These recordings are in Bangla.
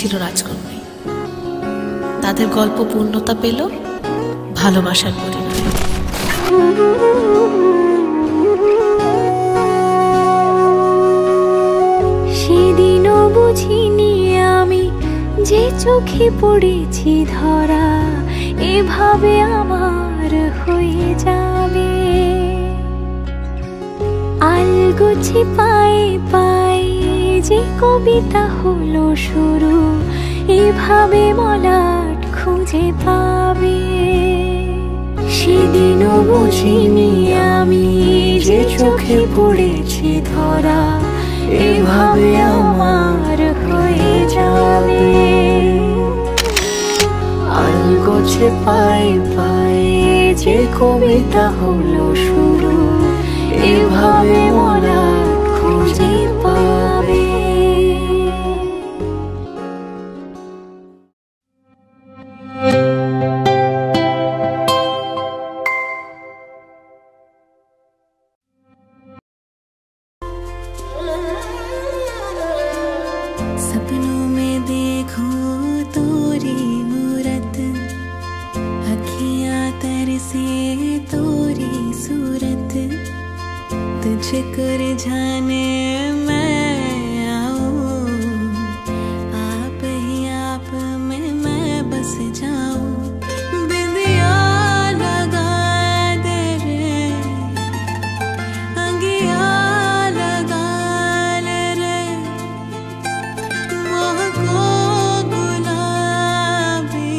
ছিল রাজকন্যায়। তাদের গল্প পূর্ণতা পেল ভালোবাসার পরিণয়ে। সেদিনও বুঝিনি আমি যে চোখে পড়েছি ধরা এভাবে আমার হয়ে যাবে। আলগোছে পায়ে পায়ে যে কবিতা হলো শুরু এভাবে মলাট খুঁজে পাবে। সেদিনও বুঝিনি আমি যে চোখে পড়েছি ধরা এভাবে আমার হয়ে যাবে। আলগোছে পায়ে পায়ে যে কবিতা হলো শুরু এভাবে মলাট খুঁজে পাবে। सपनों में देखो तोरी मूरत, अखियां तरसे तोरी सूरत, तुझको रिझाने मैं आऊं, आप ही आप में मैं बस जाऊं। बिंदिया लगा दे रे, अंगिया लगा ले रे, महको गुलाबी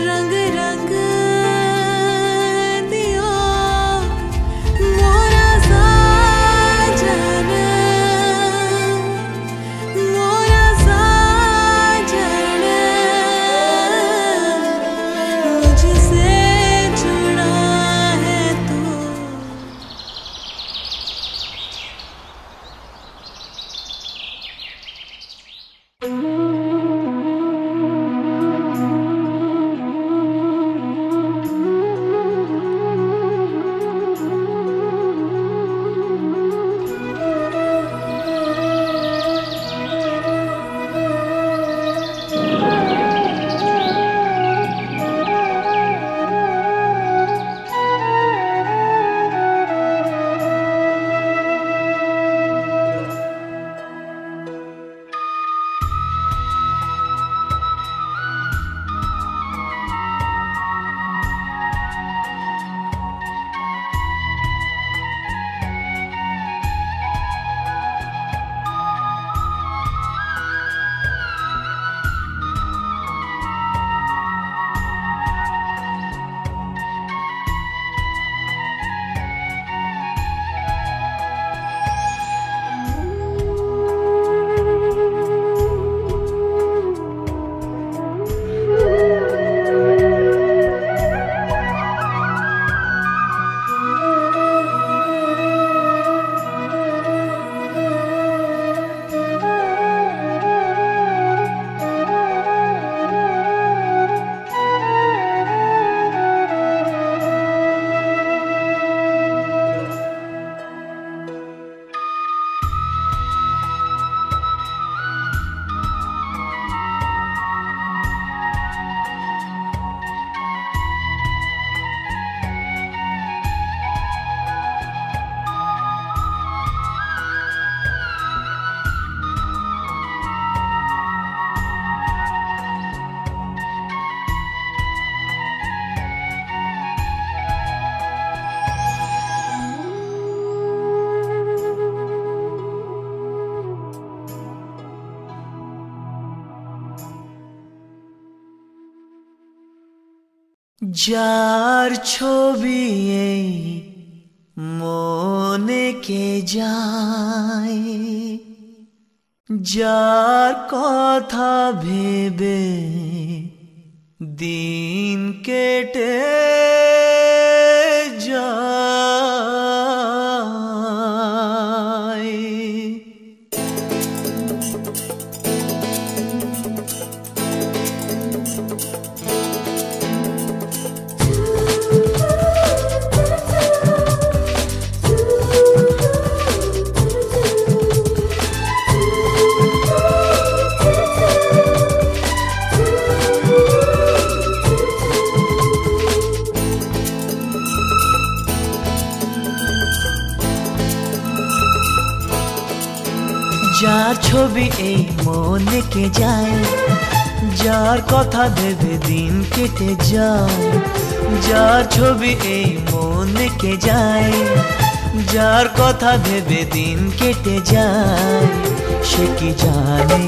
रंग रंग दियो मोरा साजन, मोरा साजन मुझसे जुड़ा है तू। যার ছবি এই মনে কে যায়, যার কথা ভেবে দিন কেটে যায়। যার ছবি এই মনে কে যায়, যার কথা ভেবে দিন কেটে যায়। যার ছবি এই মনে কে যায়, যার কথা ভেবে দিন কেটে যায়। সে কি জানে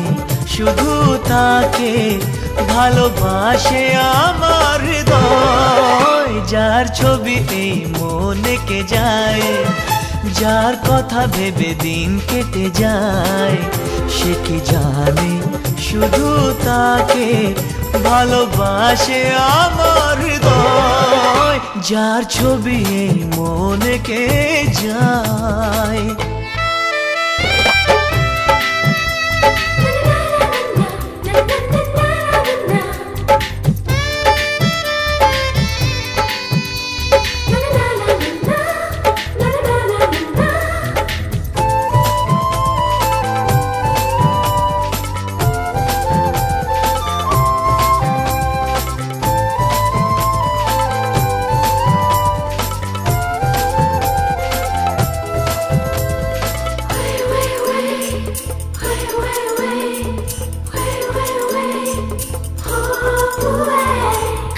শুধু তাকে ভালোবাসে আমার হৃদয়। যার ছবি এই মনে কে যায়, যার কথা ভেবে দিন কেটে যায়। সে কি জানে শুধু তাকে ভালোবাসে আমার হৃদয়। যার ছবি এই মনে কে যায়।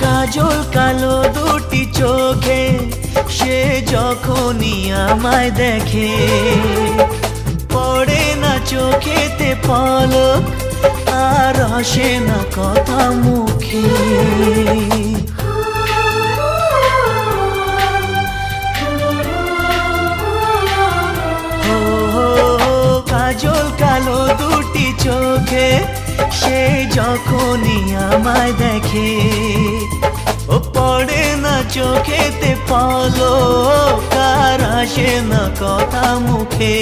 কাজল কালো দুটি চোখে সে যখনই আমায় দেখে, পড়ে না চোখেতে পলক আর আসে না কথা মুখে। কাজল কালো দুটি চোখে সে যখনই আমায় দেখে, ও পড়ে না চোখেতে পলক আর আসে না কথা মুখে।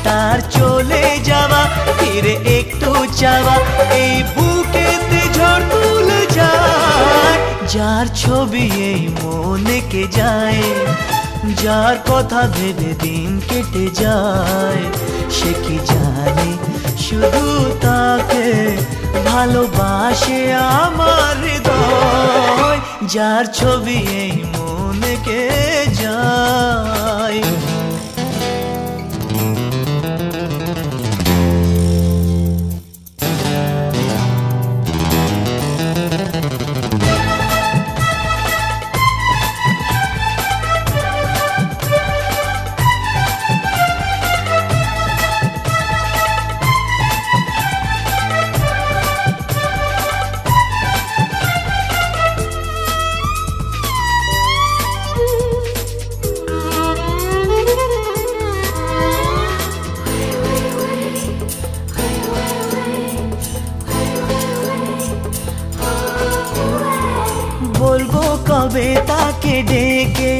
তার চলে যাওয়া ফিরে একটু চাওয়া এই বুকেতে ঝড় তুলে যায়। যার ছবি এই মনে কে যায়, যার কথা ভেবে দিন কেটে যায়। সে কি জানে শুধু তাকে ভালোবাসে আমার হৃদয়। যার ছবি এই মনে কে যায়। বলবো কবে তাকে ডেকে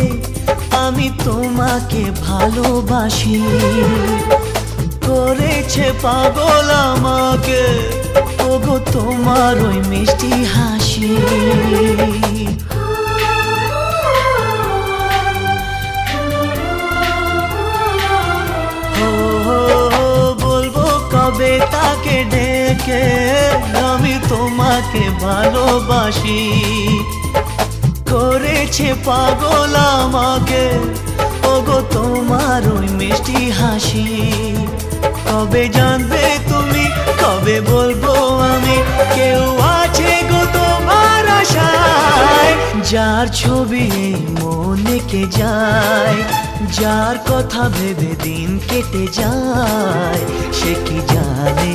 আমি তোমাকে ভালোবাসি। করেছে পাগল আমাকে ওগো তোমার ওই মিষ্টি হাসি। বলবো কবে তাকে ডেকে আমি তোমাকে ভালোবাসি। করেছে পাগল আমাকে ওগো তোমার ওই মিষ্টি হাসি। কবে জানবে তুমি, কবে বলবো আমি, কেউ আছে গো তোমার আশায়। যার ছবি এই মনে কে যায়, যার কথা ভেবে দিন কেটে যায়। সে কি জানে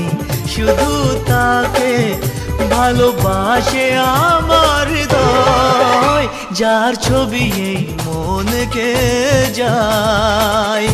শুধু তাকে ভালোবাসে আমার হৃদয়। যার ছবি এই মনে কে যায়।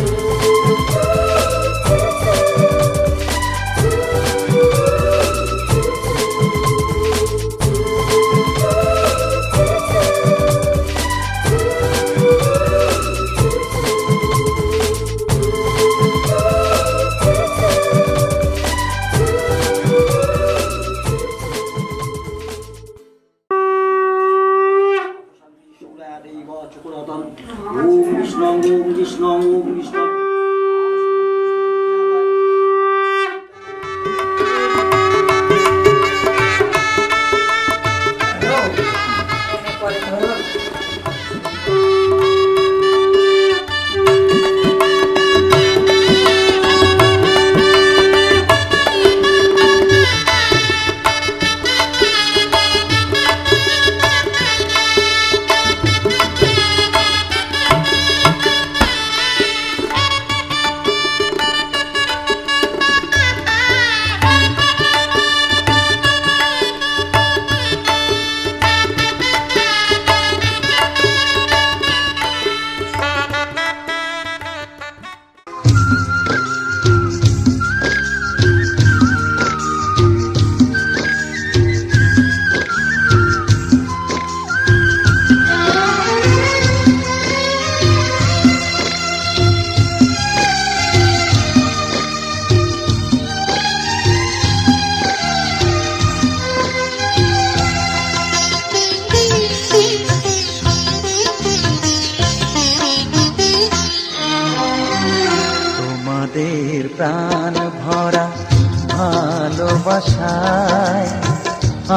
ভালোবাসায়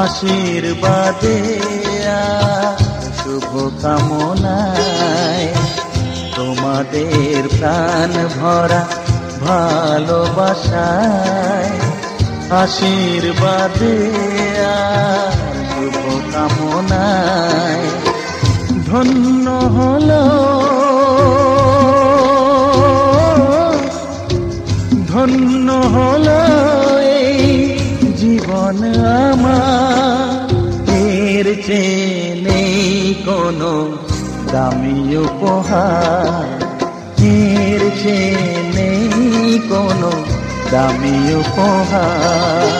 আশীর্বাদে আর শুভ কামনায় তোমাদের প্রাণ ভরা ভালোবাসায় আশীর্বাদে আর শুভ কামনায় ধন্য হলো ধন্য হলো এই জীবন আমার, এর চেয়ে নেই কোনো দামি উপহার, এর চেয়ে নেই কোনো দামি উপহার।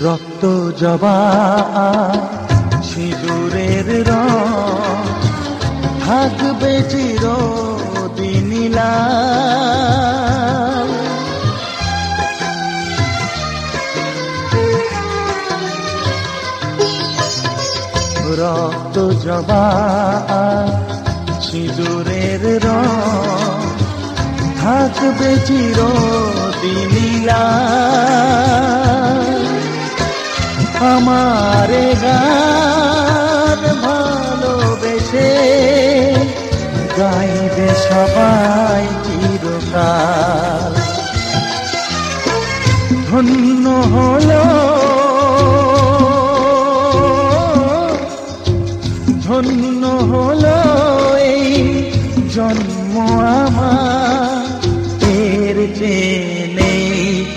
রক্ত জবা সিঁদুরের রং থাকবে চিরদিন লাল। রক্ত জবা সিঁদুরের রং থাকবে চিরদিন লাল। আমারে গান ভালোবেসে গাইবে সবাই চিরকাল। ধন্য হলো ধন্য হলো এই জন্ম আমার, এর চেয়ে নেই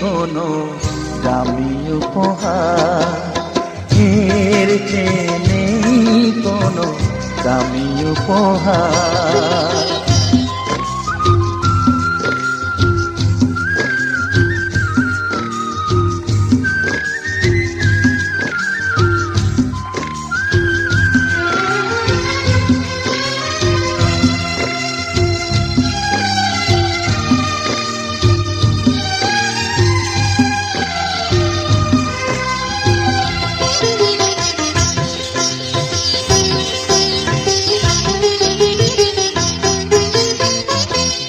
কোনো দামি উপহার, এর চেয়ে নেই কোনো দামি উপহার।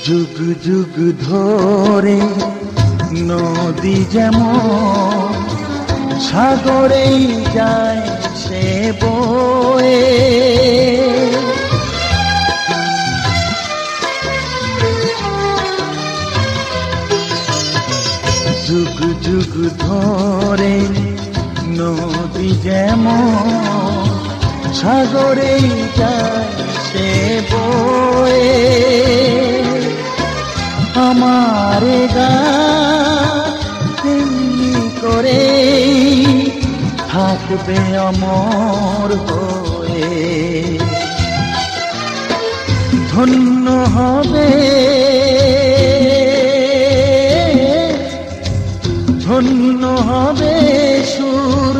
যুগ যুগ ধরে নদী যেমন সাগরেই যায় সে বয়ে, যুগ যুগ ধরে নদী যেমন সাগরেই যায় সে বয়ে, আমারে গানি করে থাকবে অমর হয়ে। ধন্য হবে ধন্য হবে সুর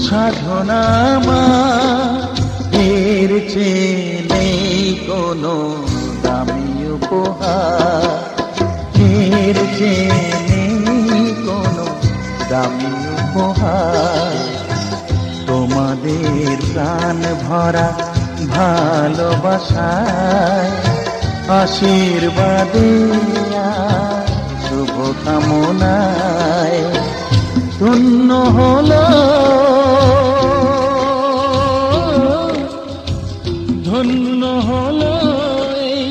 সাধনা আমার, এর চেয়ে নেই কোনো দামি উপহার, এর চেয়ে নেই কোনো দামি উপহার। তোমাদের প্রাণ ভরা ভালোবাসায় আশীর্বাদে আর শুভ কামনায় ধন্য হলো ধন্য হলো এই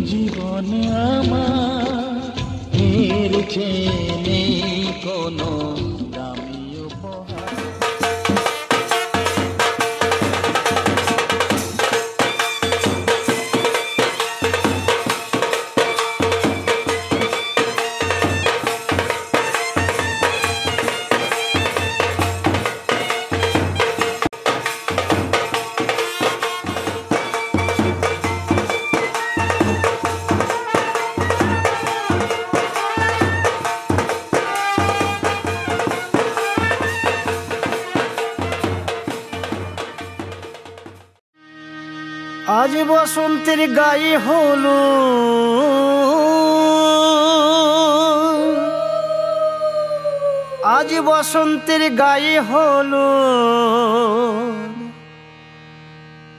জীবন আমার, এর চেয়ে নেই কোনো দামি উপহার। আজ বসন্তের গায়ে হলো আজ বসন্তের গায়ে হলো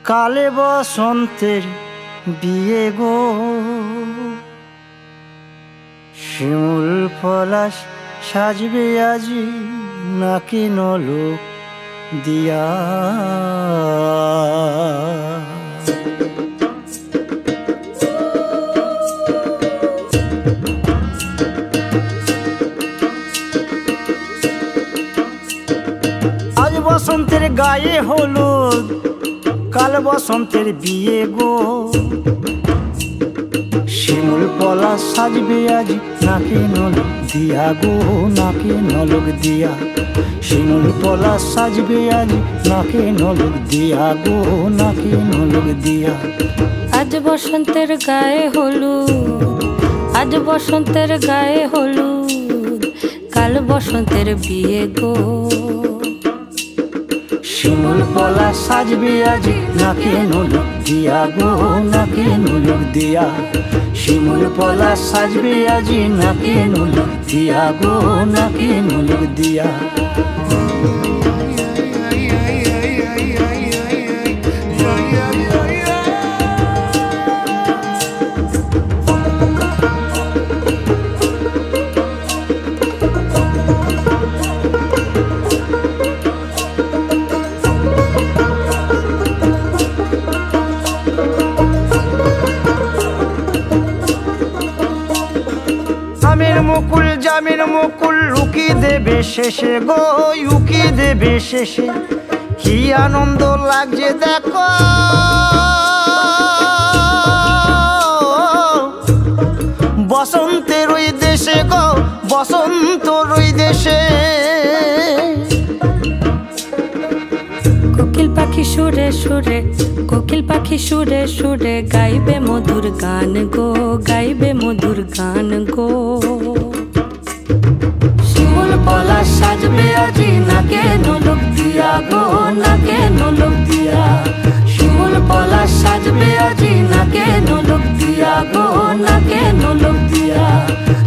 কালে বসন্তের বিয়ে গো শিমুল পলাশ সাজবে আজি নাকি নলোক দিয়া আজ বসন্তের গায়ে হলুদ কাল বসন্তের বিয়ে গো শিমুল পলাশ সাজবে আজি নাকে নলক দিয়া গো নাকে নলক দিয়া শিমুল পলাশ সাজবে আজি নাকে নলক দিয়া গো নাকে নলক দিয়া আজ বসন্তের গায়ে হলুদ আজ বসন্তের গায়ে হলুদ কাল বসন্তের বিয়ে গো শিমুল পলাশ সাজবে আজি নাকে নলক দিয়া গো নাকে নলক দিয়া শিমুল পলাশ সাজবে আজি নাকে নলক দিয়া গো নাকে নলক দিয়া জামের মুকুল লুকি দেবে শেষে গো উকি দেবে শেষে কি আনন্দ লাগছে দেখো বসন্তের ওই দেশে গো বসন্তর ওই দেশে কোকিল পাখি সুরে সুরে কোকিল পাখি সুরে সুরে গাইবে মধুর গান গো গাইবে মধুর গান গো শিমুল পলাশ সাজবে আজি নাকে নলক দিয়া গো নাকে নলক দিয়া শিমুল পলাশ সাজবে আজি নাকে নলক দিয়া গো নাকে নলক দিয়া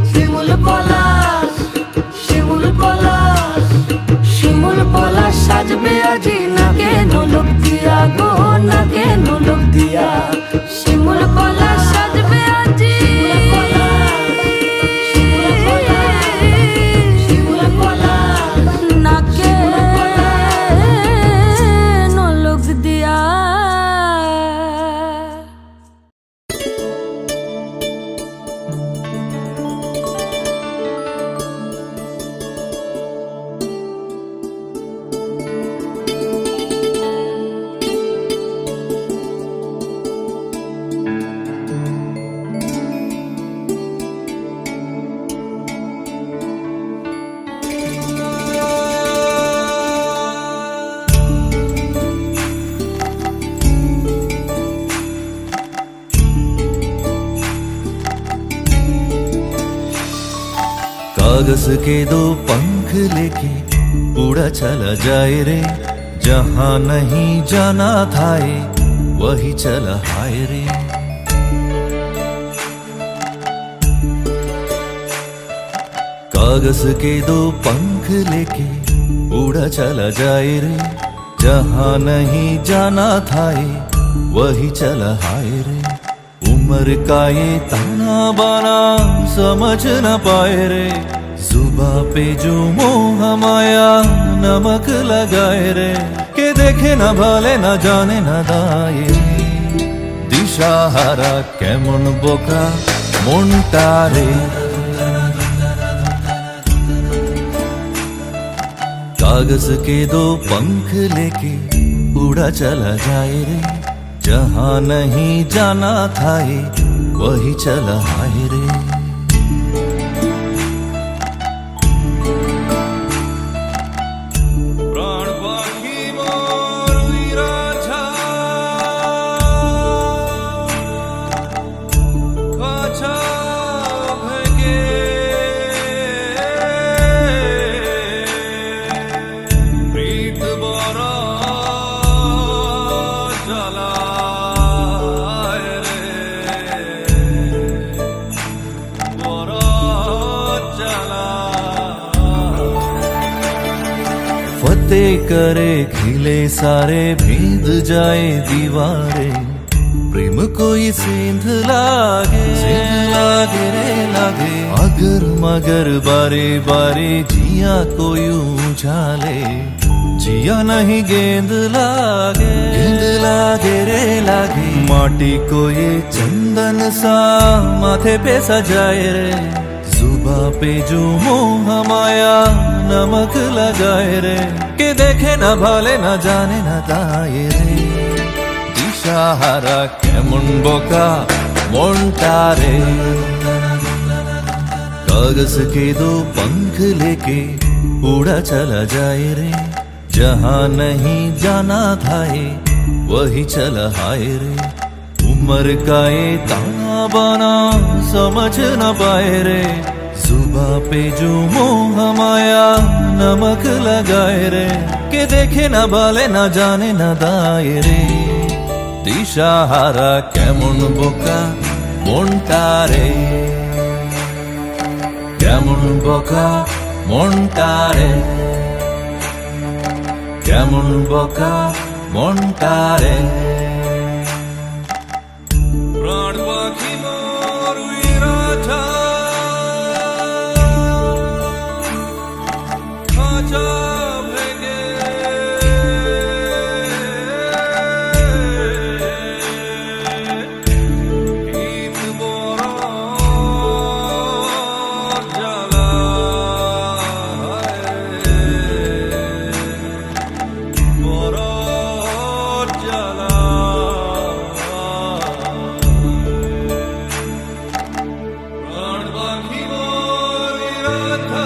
শিমুল পলাশ শিমুল পলাশ শিমুল পলাশ সাজবে আজি নাকে নলক দিয়া গো নাকে নলক দিয়া শিমুল পলাশ সাজবে আজি শিমুল পলাশ নাকে নলক দিয়া कागज के दो पंख लेके उड़ा चला जाए रे जहां नहीं जाना था वही चला हाय रे कागज के दो पंख लेके उड़ा चला जाए रे जहां नहीं जाना था वही चला हाय रे उम्र का ये ताना बाना समझ न पाए रे जुबा पे जो मोह माया नमक लगाए रे के देखे न भले न जाने न दाए दिशाहारा केमन बोका मोंटा रे कागज के दो पंख लेके उड़ा चला जाए रे जहां नहीं जाना था वही चला हाय रे प्राण पाखी मोर राजा काछा भगे प्रीत बरा जला फतेह करे खिले सारे भींद जाए दीवारें प्रेम कोई सेंध लागे रे लागे अगर मगर बारे बारे जिया कोई उछाले जिया नहीं गेंद लागे रे लागे माटी को ये चंदन सा माथे पे सजाए रे जुबा पे जो मोह माया नमक लगाए रे के देखे न भाले न जाने न दाए रे दिशाहारा केमन बोका मोंटारे कागज के दो पंख लेके उड़ा चला जाए रे जहाँ नहीं जाना था वही चला हाय रे उम्र का ये ताना बाना समझ न पाए रे जुबा पे जो मोह माया नमक लगाए रे के देखे न भाले न जाने न दाए रे दिशाहारा केमन बोका मोंटारे केमन बोका मोंटारे केमन बोका मोंटारे प्राण पाखी मोर उइराठा खाचा भेगे गीत बोरा जला बोरा जला प्राण पाखी मोर उइराठा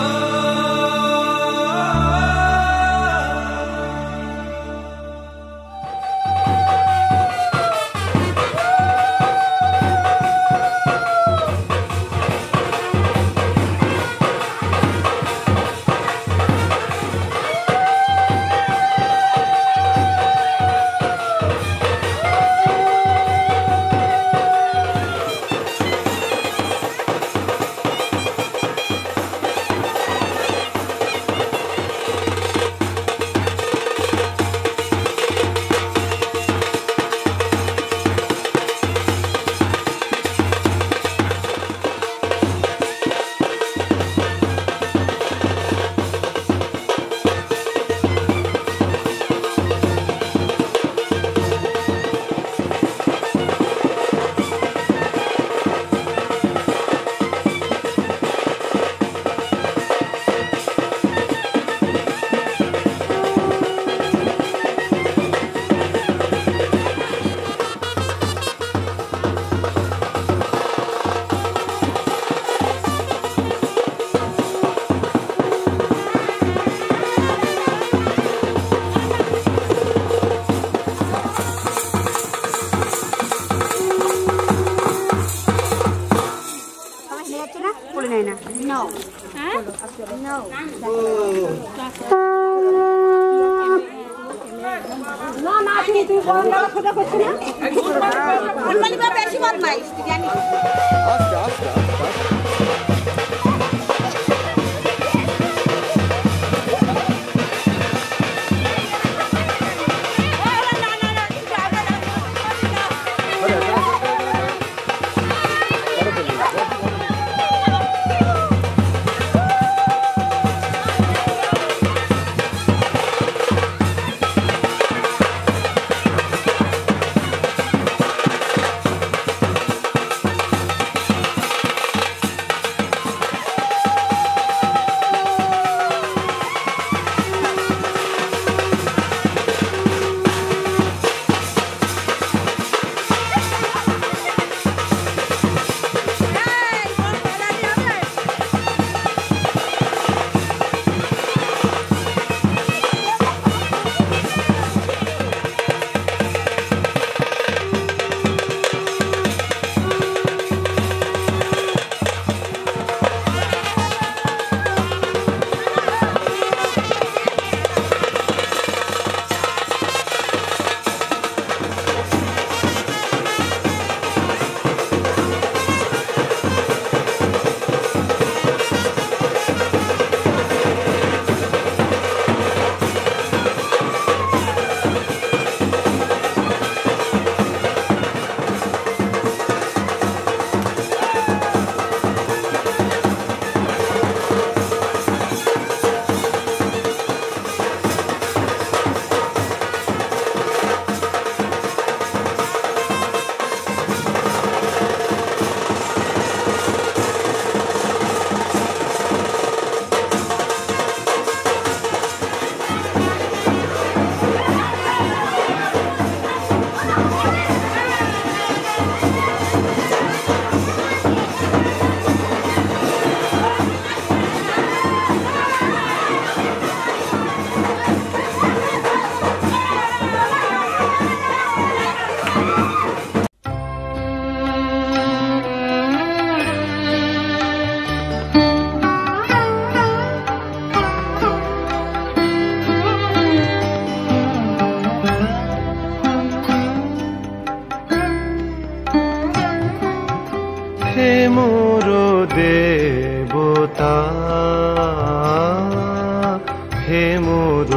মোর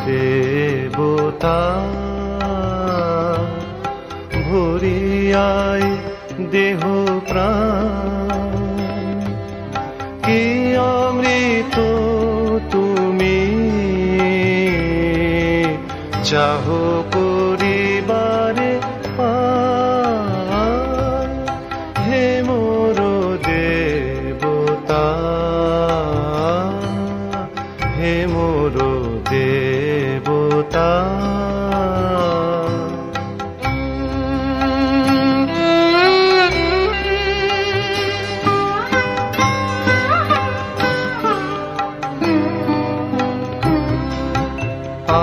দেবতা ভরিয়ায় দেহ প্রাণ কি অমৃত তুমি চাহ করিবারে পান হে মোর দেবতা হে মোর দেবতা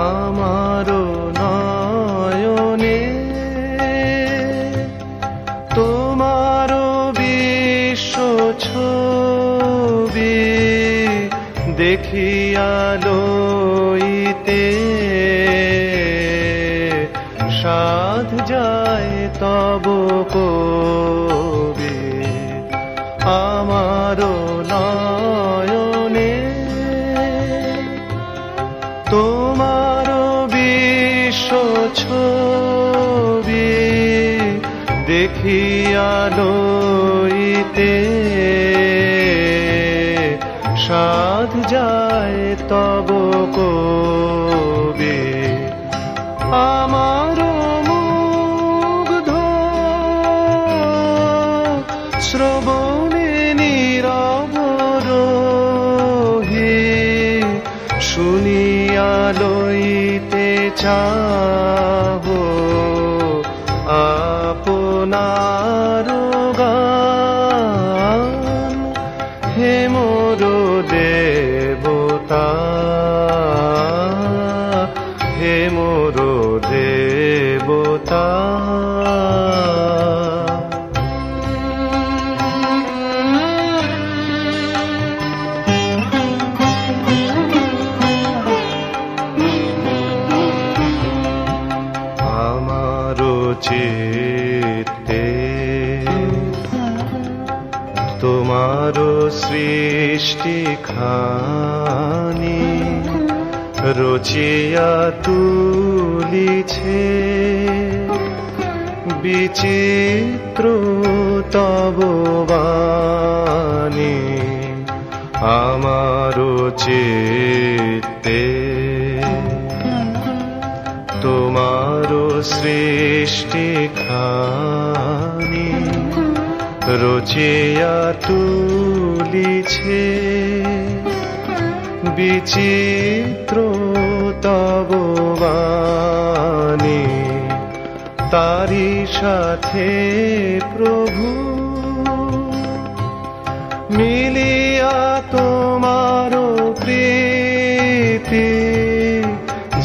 আমারো নয়নে তোমারো বিশ্ব ছবি দেখিয়া লইতে সাধ যায় তব কবি আমারো নয়নে তোমারো বিশ্ব ছবি দেখিয়া লইতে সাধ যায় তব কবি আমারো মুগ্ধ শ্রবণে নীরব রহি শুনিয়া লইতে চাহো আপনার গান হে মোর দেবতা হে মোর দেবতা আমারো চিত্তে তোমারো সৃষ্টি খানি রচিয়া তুলিছে বিচিত্র তব বাণী আমারো চিত্তে তোমারো সৃষ্টি খানি রচিয়া তুলিছে বিচিত্র তব বাণী তারি সাথে প্রভু মিলিয়া তোমারো প্রীতি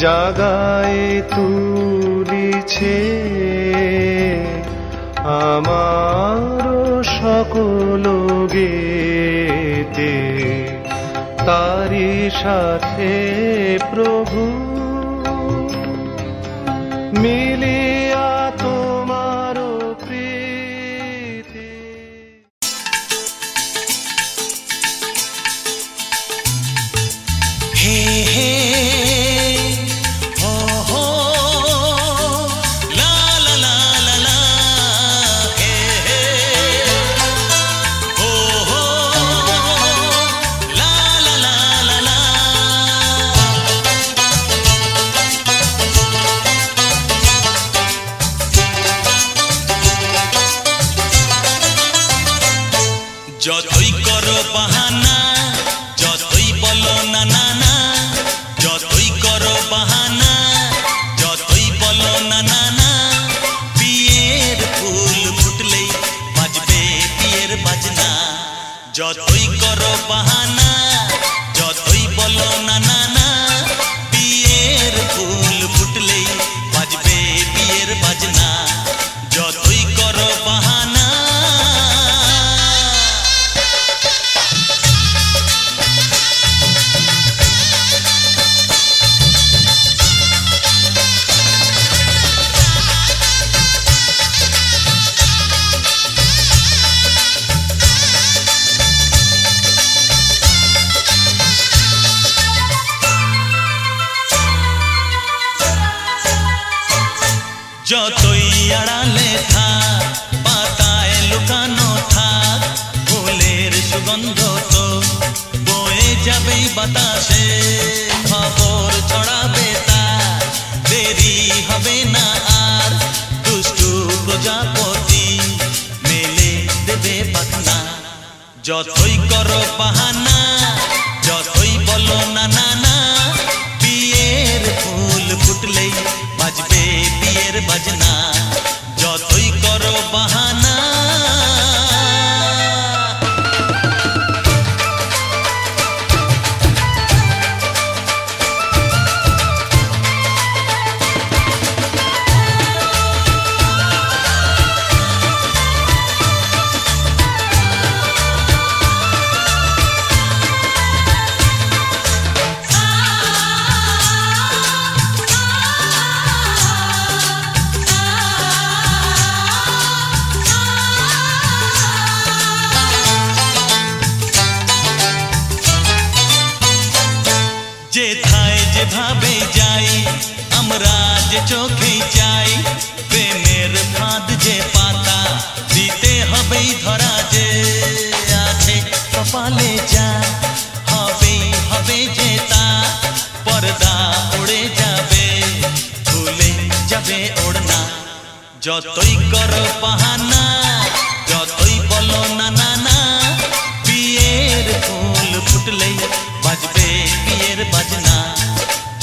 জাগায় তুলিছে আমারো সকল গীতি তারি সাথে প্রভু মিলিয়া তোমারো প্রীতি হে হে যতই করো বাহানা যতই বলো না না না যতই করো বাহানা যতই বলো না না না বিয়ের ফুল ফুটলেই বাজবে বিয়ের বাজনা যতই করো বাহানা যতই বলো না না না বিয়ের ফুল ফুটলেই বাজবে বিয়ের বাজনা যতই করো বাহানা যতই আড়ালে থাক পাতায় লুকানো থাক ফুলের সুগন্ধ তো বয়ে যাবেই বাতাসে খবর ছড়াবে তার দেরি হবে না আর দুষ্টু প্রজাপতি মেলে দেবে পাখনা যতই করো বাহানা যতই বলো না না না বিয়ের ফুল ফুটলেই বাজবে বিয়ের বাজনা যতই করো বাহানা যেথায় যেভাবে যাই আমরা যে চোখেই চাই প্রেমের ফাঁদ যে পাতা দিতে হবেই ধরা যে আছে কপালে যা হবেই হবে যে তা পর্দা উড়ে যাবে ভুলে যাবে ওড়না যতই করো বাহানা যতই বলো না না না বিয়ের ফুল ফুটলেই বাজবে বিয়ের বাজনা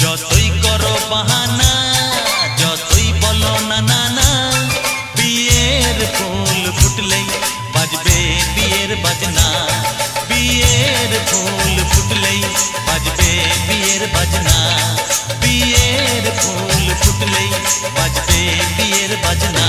যতই করো বাহানা যতই বলো না না না বিয়ের ফুল ফুটলেই বাজবে বিয়ের বাজনা বিয়ের ফুল ফুটলেই বাজবে বিয়ের বাজনা বিয়ের ফুল ফুটলেই বাজবে বিয়ের বাজনা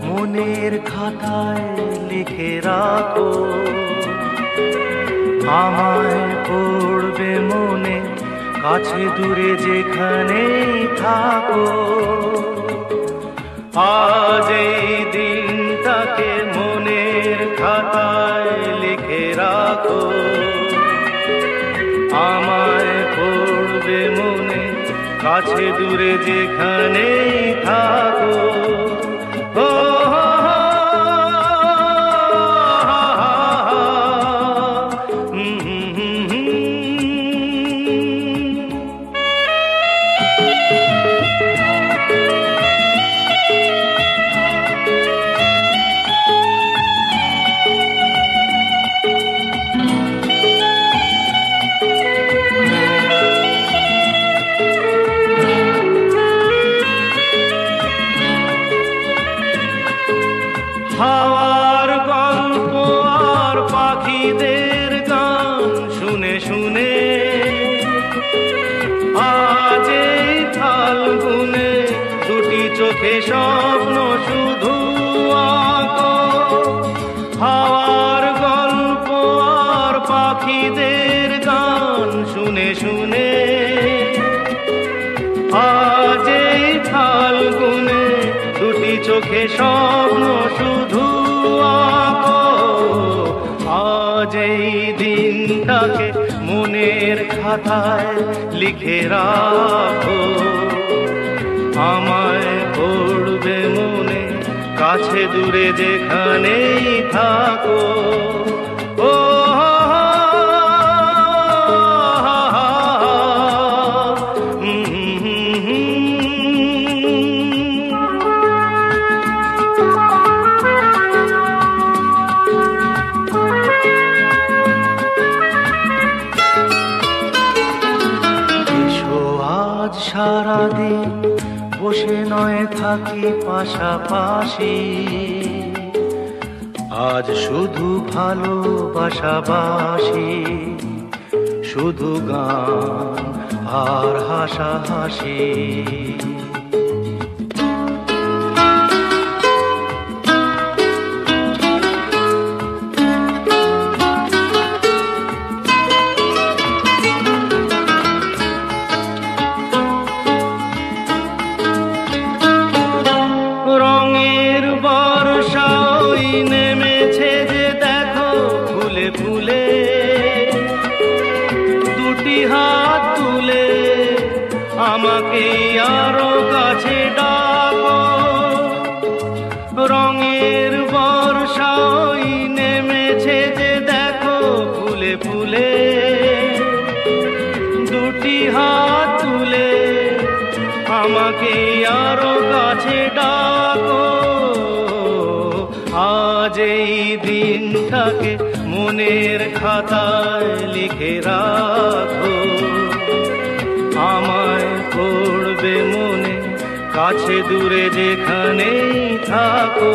মনের খাতায় লিখে রাখো আমায় পড়বে মনে কাছে দূরে যেখানেই থাকো আজ এই দিনটাকে মনের খাতায় লিখে রাখো আমায় পড়বে মনে কাছে দূরে যেখানেই থাকো হাওয়ার গল্প আর পাখিদের গান শুনে শুনে আজ এই ফাল্গুনে দুটি চোখে স্বপ্ন শুধু আঁকো হাওয়ার গল্প আর পাখিদের গান শুনে শুনে আজ এই ফাল্গুনে চোখে স্বপ্ন শুধু আঁকো। আজ এই দিনটাকে মনের খাতায় লিখে রাখো, আমায় পড়বে মনে কাছে দূরে যেখানেই থাকো। ও সারাদিন বসে নয় থাকি পাশাপাশি, আজ শুধু ভালোবাসাবাসি, শুধু গান আর হাসাহাসি। আমাকে আরো কাছে ডাকো, রঙের বর্ষাই নেমেছে যে দেখো ফুলে ফুলে। দুটি হাত তুলে আমাকে আরো কাছে ডাকো, আজ এই দিনটাকে মনের খাতায় লিখে রাখো, আমায় পড়বে মনে কাছে দূরে যেখানেই থাকো।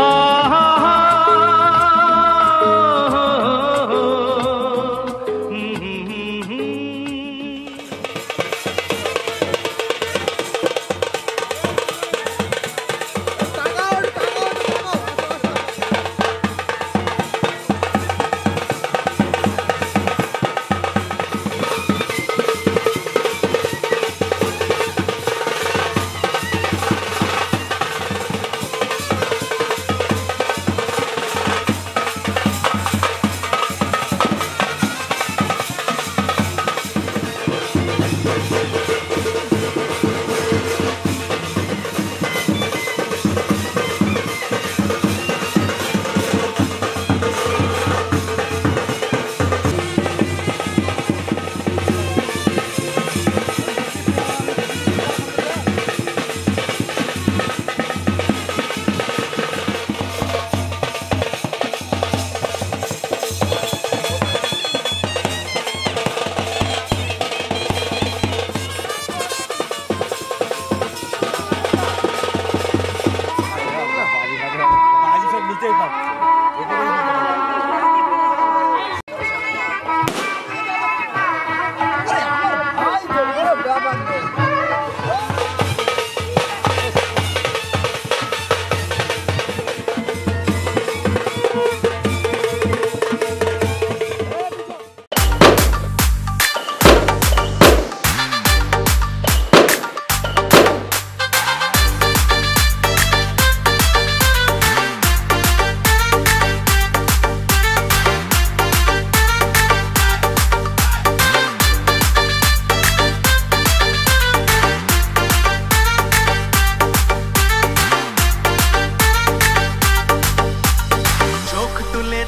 আহা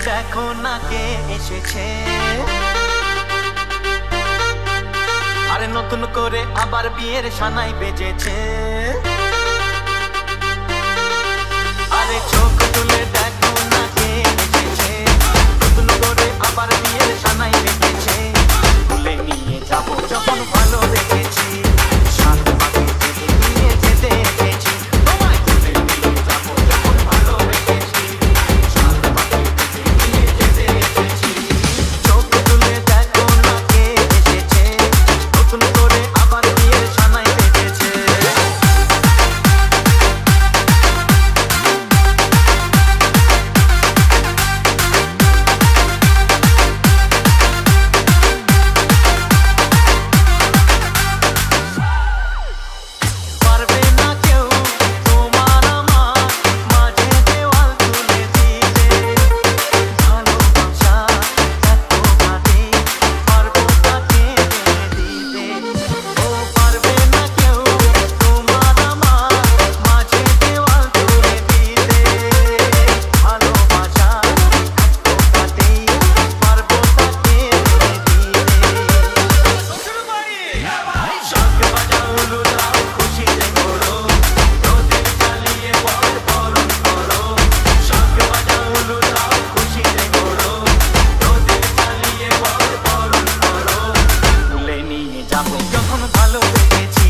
দেখো না কে এসেছে, আরে নতুন করে আবার বিয়ের সানাই বেজেছে। আরে চোখ তুলে দেখো না কে এসেছে, নতুন করে আবার বিয়ের সানাই বেজেছে। তুলে নিয়ে যাবো যখন ভালো দেখেছি, সাত পাখি নিয়ে যেতে এসেছি। তোমায় তুলে নিয়ে যাবো যখন ভালো দেখেছি, সাত পাখি নিয়ে যেতে এসেছি। চোখ তুলে দেখো না কে এসেছে, নতুন করে আবার বিয়ের সানাই বেজেছে। যখন ভালো লেগেছি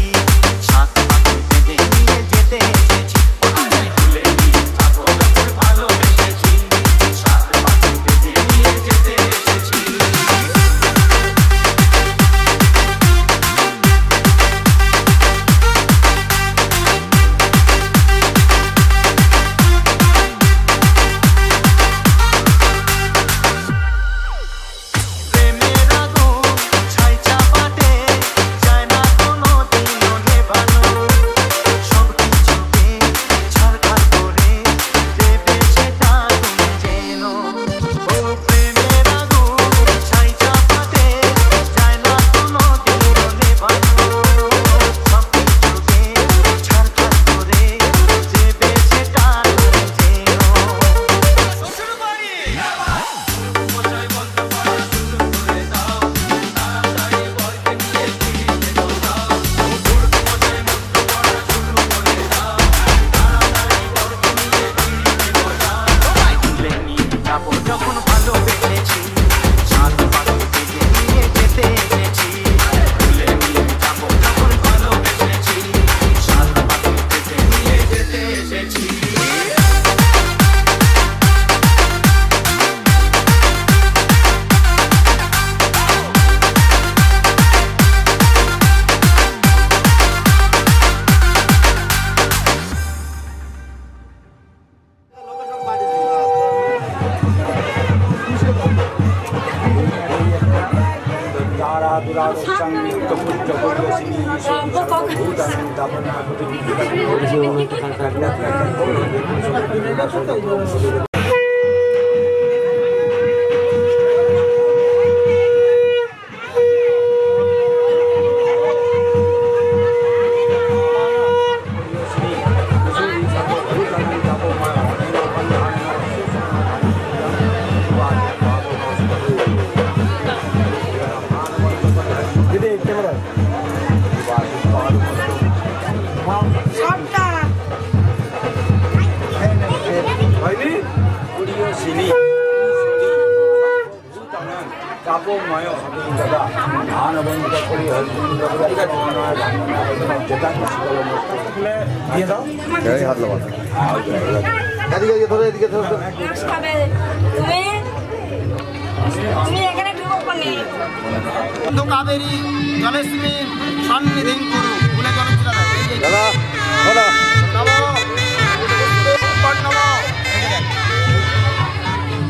সাত পাখি বেঁধে নিয়ে যেতে এসেছি তুলে নিয়ে যাবো যখন ভালোবেসেছি সাত পাখি বেঁধে নিয়ে যেতে এসেছি যখন ভালোবেসেছি সাত পাখি বেঁধে নিয়ে যেতে এসেছি তুলে নিয়ে যাবো যখন ভালোবেসেছি সাত পাখি বেঁধে নিয়ে যেতে এসেছি কাবেরী জলস্মী সন্নিধিং কুরু বলে জলচিরা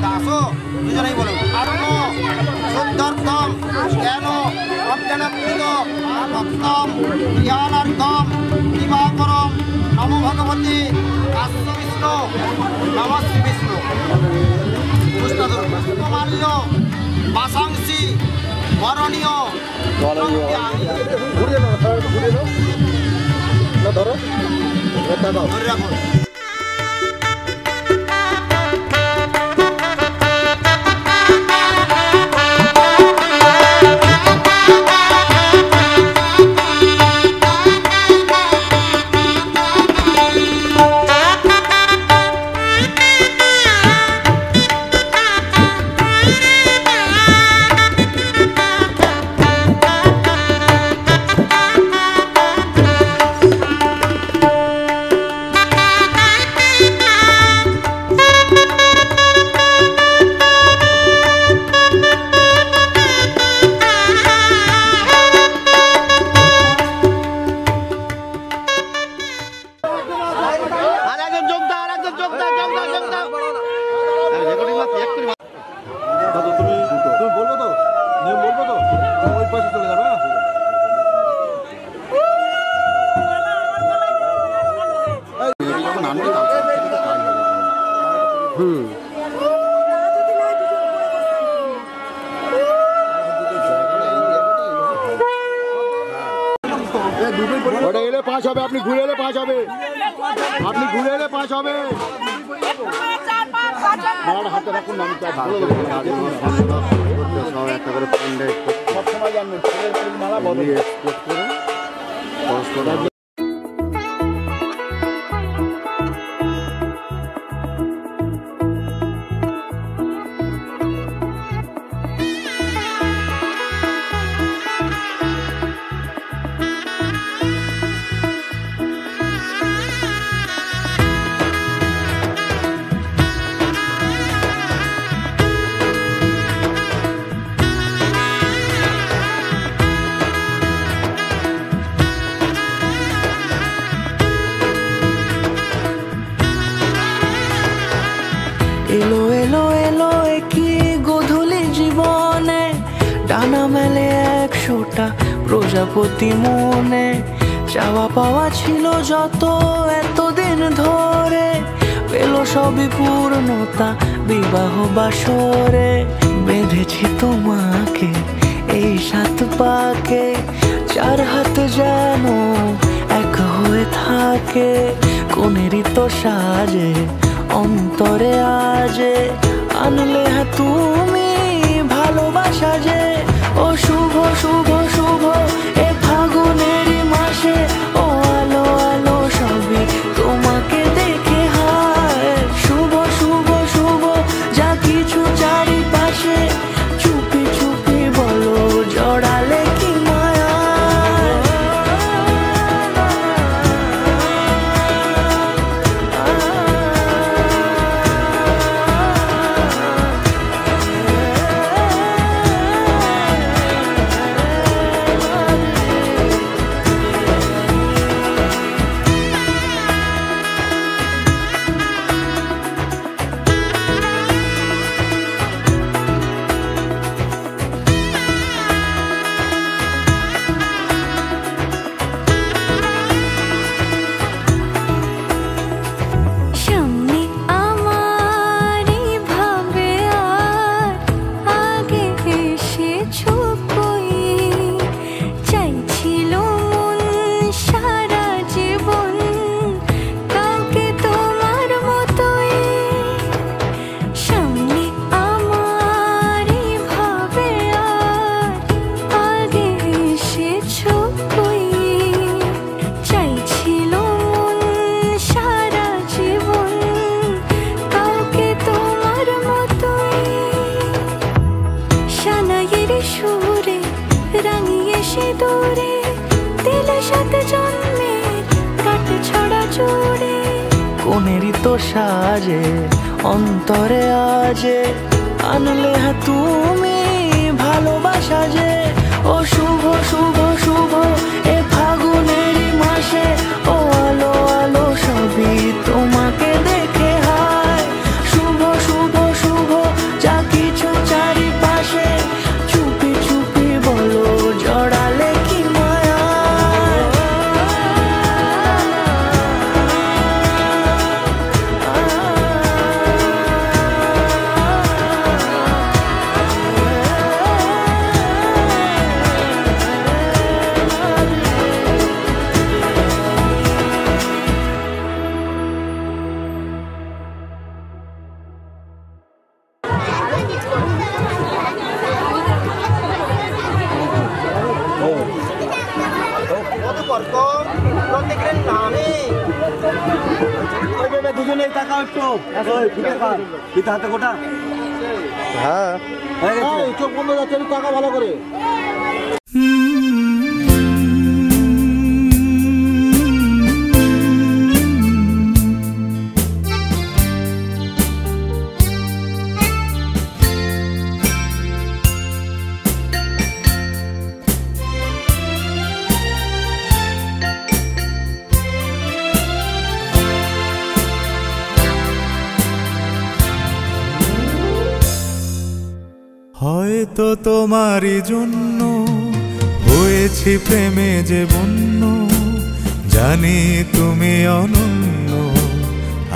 দাসো দুজনেই বলো আত্ম শুদ্ধার্থম জ্ঞান অজ্ঞানাকৃত ভক্তম জ্ঞানার্থম দিবাকরম নমো ভগবতী কাশ্য বিষ্ণু নমঃ শ্রী বিষ্ণু পুষ্পমাল্য বাসাংসি বরণীয় ধরো ধরে রাখো पाँच হবে আপনি ঘুরে এলে 5 হবে আপনি ঘুরে এলে 5 হবে মার হাতে রাখুন আমি তা ভালো সব একটা করে পয়েন্ট সব সময় জানবেন মালা বদল এক্সপোর্ট করে পোস্ট করে প্রজাপতি মনে চাওয়া পাওয়া ছিল যত এতদিন ধরে, পেল সবই পূর্ণতা বিবাহ বাসরে। বেঁধেছি তোমাকে এই 7 পাকে, 4 হাত যেন এক হয়ে থাকে। কোনেরই তো সাজে অন্তরে আজে, আনলে হ্যাঁ তুমি ভালোবাসা যে। ও শুভ শুভ শুভ এ ফাগুনেরই মাসে, ও আলো আলো সবই তোমাকে দেখে হায়। শুভ শুভ শুভ যা কিছু চারিপাশে, চুপি চুপি বলো জড়ালে কি মায়া। কোনেরই তো সাজে অন্তরে আজে, আনলে হ্যাঁ তুমি ভালোবাসা যে। ও শুভ শুভ শুভ এ ফাগুনেরই মাসে, ও আলো আলো সবই তোমাকে দেখে হায়। শুভ শুভ শুভ যা কিছু চারিপাশে, চুপি চুপি বলো জড়ালে কি মায়া। দুজনেই টাকা একটু হাতে গোটা। হ্যাঁ চোখ বন্ধ যাচ্ছে, টাকা ভালো করে। হয়তো তোমারই জন্য হয়েছি প্রেমে যে বন্য, জানি তুমি অনন্য,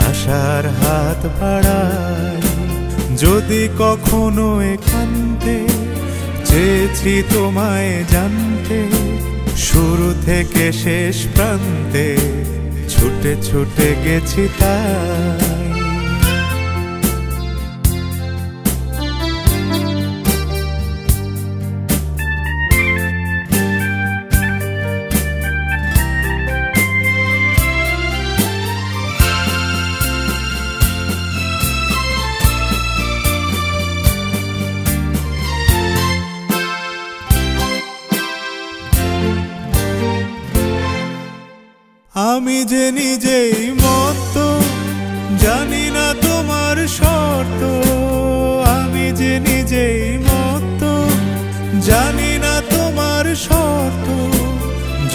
আশার হাত বাড়াই। যদি কখনো একান্তে চেয়েছি তোমায় জানতে, শুরু থেকে শেষ প্রান্তে ছুটে ছুটে গেছি তাই। আমি যে নিজেই মত, জানি না তোমার শর্ত। আমি যে নিজেই মত, জানি না তোমার শর্ত।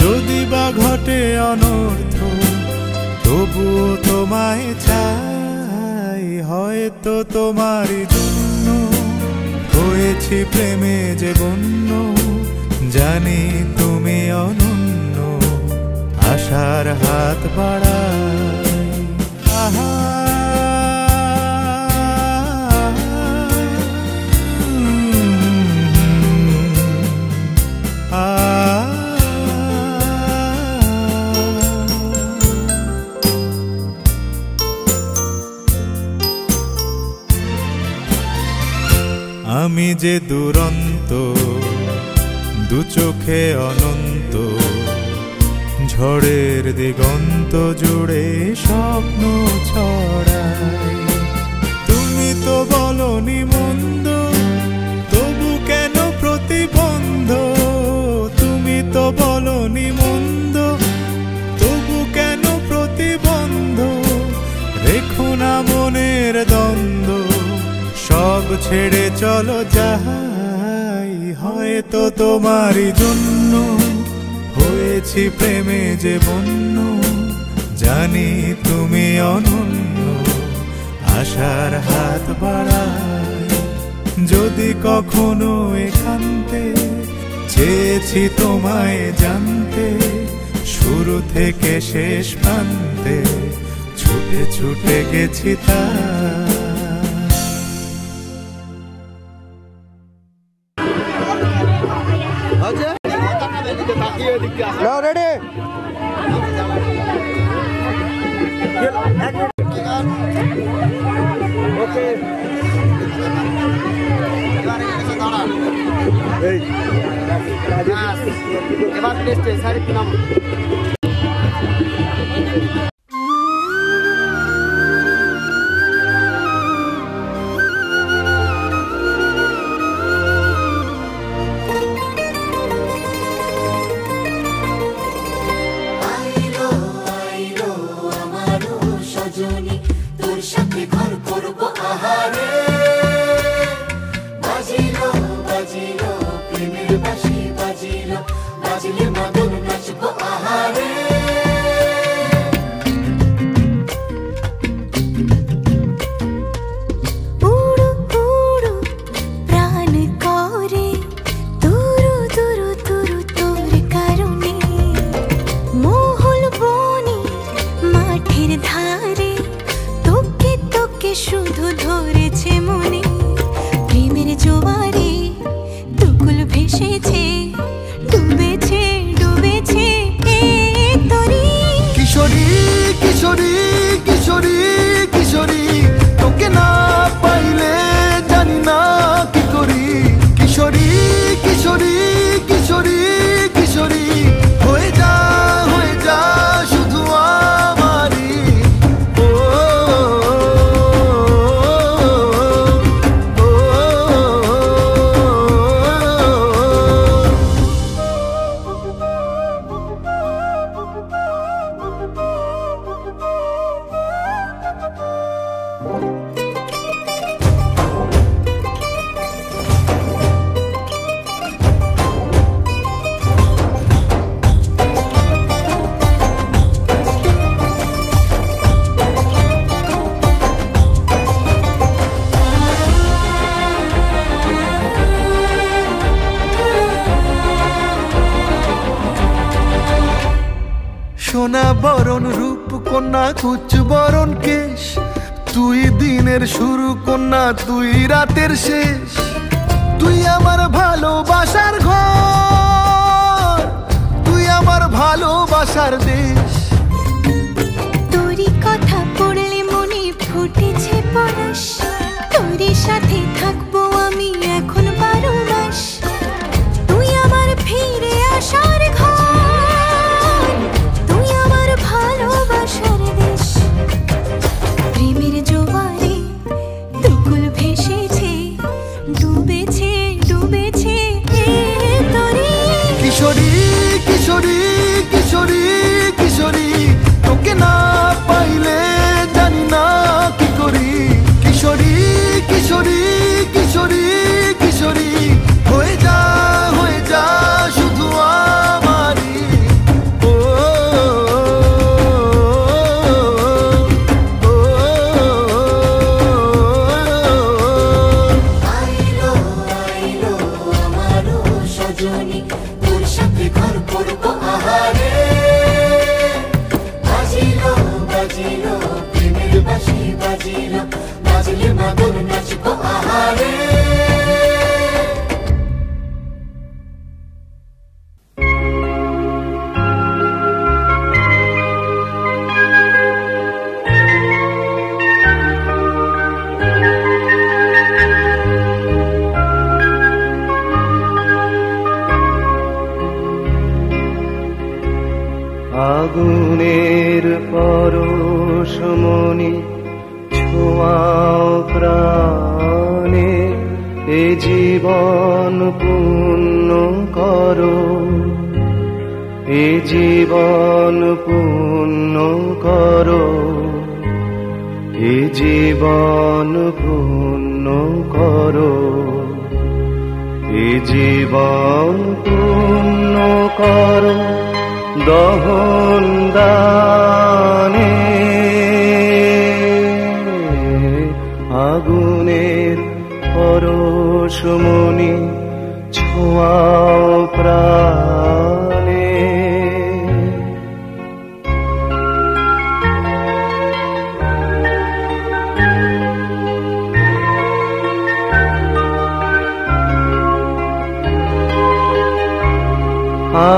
যদি বা ঘটে অনর্থ, তবুও তোমায় চাই। হয়তো তোমারই জন্য হয়েছি প্রেমে যে বন্য, জানি তুমি অনন্য, আশার হাত বাড়াই। আহা আমি যে দুরন্ত, দু চোখে অনন্ত, ঝড়ের দিগন্ত জুড়ে স্বপ্ন ছড়াই। তুমি তো বলনি মন্দ, তবু কেন প্রতিবন্ধ? তুমি তো বলনি মন্দ, তবু কেন প্রতিবন্ধ? রেখো না মনের দ্বন্দ্ব, সব ছেড়ে চলো যাই। হয়তো তোমারই জন্য হয়েছি প্রেমে যে বন্য, জানি তুমি অনন্য, আশার হাত বাড়াই। যদি কখনো একান্তে চেয়েছি তোমায় জানতে, শুরু থেকে শেষ প্রান্তে ছুটে ছুটে গেছি তাই। এবার টেস্টে 3.5 নম্বর। সোনা বরণ রূপ কন্যা কুচ বরণ কেশ, তুই দিনের শুরু কন্যা তুই রাতের শেষ। তুই আমার ভালোবাসার ঘর, তুই আমার ভালোবাসার দেশ। তোরই কথা পড়লে মনে ফুটেছে পরশ, তোরই সাথে থাকবো আমি এখন 12 মাস। তুই আমার ফিরে আসার ঘর, তুই আমার ভালোবাসার দেশ। প্রেমের জোয়ারে দুকুল ভেসেছে, ডুবেছে ডুবেছে তোরে। কিশোরী কিশোরী কিশোরী কিশোরী আগুনের পরশমণি ছোঁয়াও প্রাণে, এ জীবন পূর্ণ করো, এ জীবন পূর্ণ করো, এ জীবন পূর্ণ করো, এ জীবন পূর্ণ করো দহন দানে। আগুনের পরশমণি ছোঁয়াও প্রাণে।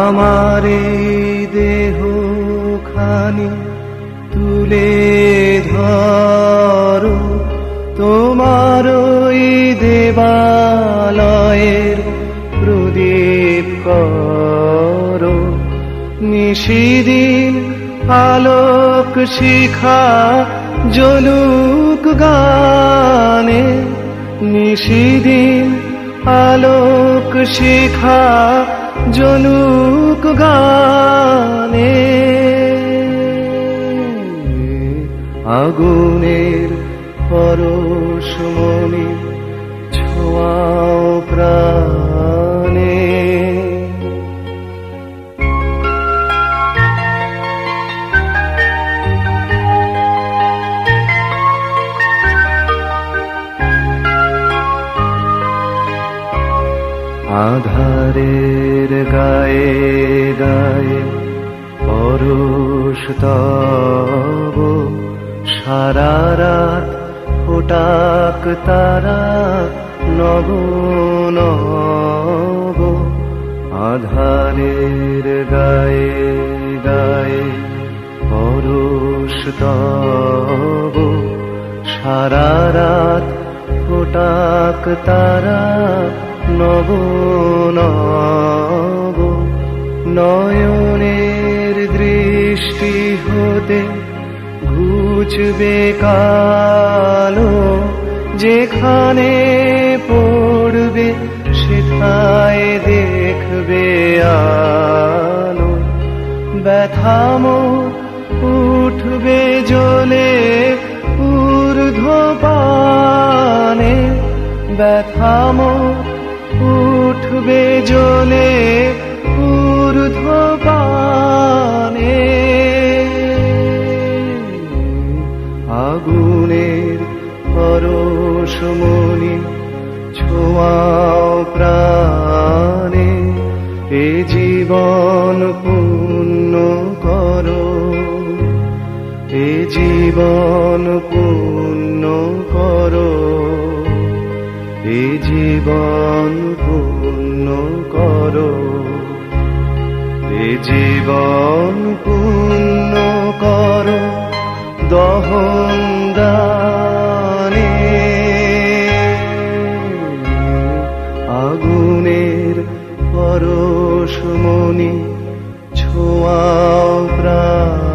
আমার দেহ খানি তুলে ধরো, তোমার দেবালয়ের প্রদীপ করো। নিশিদিন আলোক শিখা জ্বলুক গানে, নিশিদিন আলোক শিখা জ্বলুক গানে। আগুনের পরশমণি ছোঁয়াও প্রাণে। আধারের গায়ে গায়ে পরশ তব, সারা রাত ফোটাক তারা নব নব। আধারের গায়ে গায়ে পরশ তব, সারা রাত ফোটাক তারা নব নব। নয়নের দৃষ্টি হতে ঘুচবে কালো, যেখানে পড়বে সেথায় দেখবে আলো। ব্যথামো উঠবে জ্বলে ঊর্ধ্বপানে, ব্যথামো উঠবে জ্বলে ঊর্ধ্বপানে। আগুনের পরশমণি ছোঁয়াও প্রাণে, এ জীবন পূর্ণ করো, এ জীবন পূর্ণ করো, এ জীবন পূর্ণ করো, এ জীবন পূর্ণ করো দহন দানে। আগুনের পরশমণি ছোঁয়াও প্রাণ।